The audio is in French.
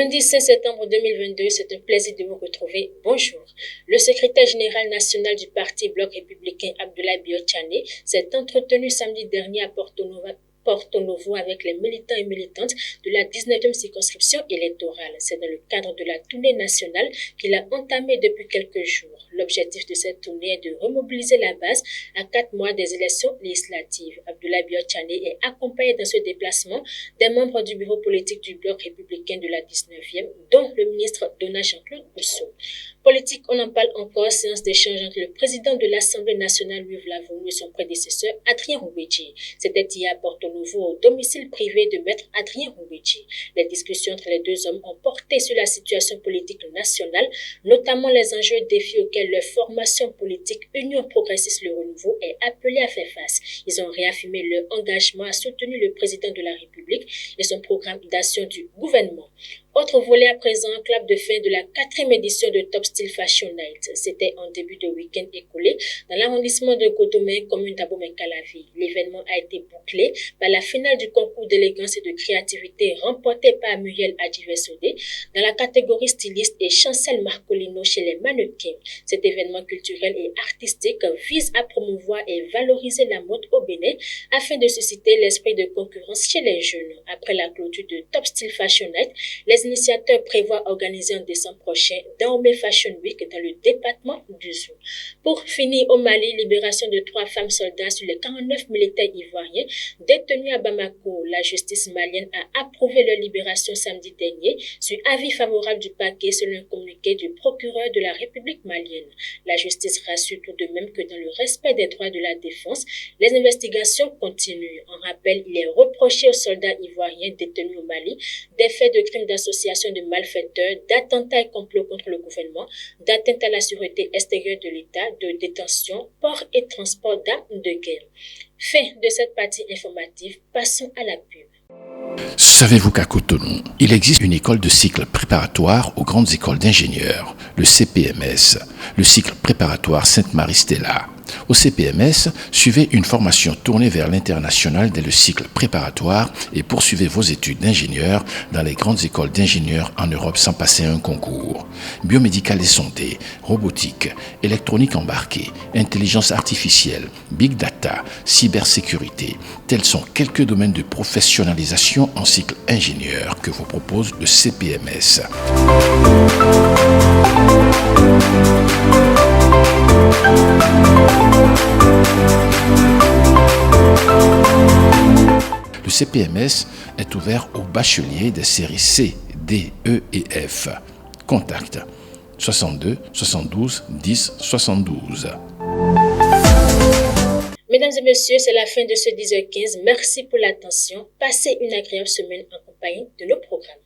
Lundi 16 septembre 2022, c'est un plaisir de vous retrouver. Bonjour. Le secrétaire général national du Parti Bloc républicain, Abdoulaye Biotchane, s'est entretenu samedi dernier à Porto Novo avec les militants et militantes de la 19e circonscription électorale. C'est dans le cadre de la tournée nationale qu'il a entamée depuis quelques jours. L'objectif de cette tournée est de remobiliser la base à 4 mois des élections législatives. Abdoulaye Biotchane est accompagné dans ce déplacement des membres du bureau politique du Bloc républicain de la 19e, dont le ministre Donald Jean-Claude Rousseau. Politique, on en parle encore, séance d'échange entre le président de l'Assemblée nationale, Louis Vlavonu, et son prédécesseur, Adrien Roubeji. C'était hier à Porto Novo, au domicile privé de maître Adrien Roubeji. Les discussions entre les deux hommes ont porté sur la situation politique nationale, notamment les enjeux et défis auxquels leur formation politique Union progressiste le renouveau est appelée à faire face. Ils ont réaffirmé leur engagement à soutenir le président de la République et son programme d'action du gouvernement. Autre volet à présent, clap de fin de la 4e édition de Top Style Fashion Night. C'était en début de week-end écoulé dans l'arrondissement de Cotomé, commune d'Abomey-Calavi. L'événement a été bouclé par la finale du concours d'élégance et de créativité remporté par Muriel Adjivesodé dans la catégorie styliste et Chancel Marcolino chez les mannequins. Cet événement culturel et artistique vise à promouvoir et valoriser la mode au Bénin afin de susciter l'esprit de concurrence chez les jeunes. Après la clôture de Top Style Fashion Night, les initiateurs prévoient organiser en décembre prochain Dahomey Fashion Week dans le département du Zou. Pour finir, au Mali, libération de 3 femmes soldats sur les 49 militaires ivoiriens détenus à Bamako. La justice malienne a approuvé leur libération samedi dernier sur avis favorable du parquet selon un communiqué du procureur de la République malienne. La justice rassure tout de même que dans le respect des droits de la défense, les investigations continuent. En rappel, il est reproché aux soldats ivoiriens détenus au Mali des faits de crimes d'association de malfaiteurs, d'attentats et complots contre le gouvernement, d'atteinte à la sûreté extérieure de l'État, de détention, port et transport d'armes de guerre. Fin de cette partie informative, passons à la pub. Savez-vous qu'à Cotonou, il existe une école de cycle préparatoire aux grandes écoles d'ingénieurs, le CPMS, le cycle préparatoire Sainte-Marie-Stella. Au CPMS, suivez une formation tournée vers l'international dès le cycle préparatoire et poursuivez vos études d'ingénieur dans les grandes écoles d'ingénieurs en Europe sans passer un concours. Biomédical et santé, robotique, électronique embarquée, intelligence artificielle, big data, cybersécurité, tels sont quelques domaines de professionnalisation en cycle ingénieur que vous propose le CPMS. Le CPMS est ouvert aux bacheliers des séries C, D, E et F. Contact 62 72 10 72. Mesdames et messieurs, c'est la fin de ce 10h15. Merci pour l'attention. Passez une agréable semaine en compagnie de nos programmes.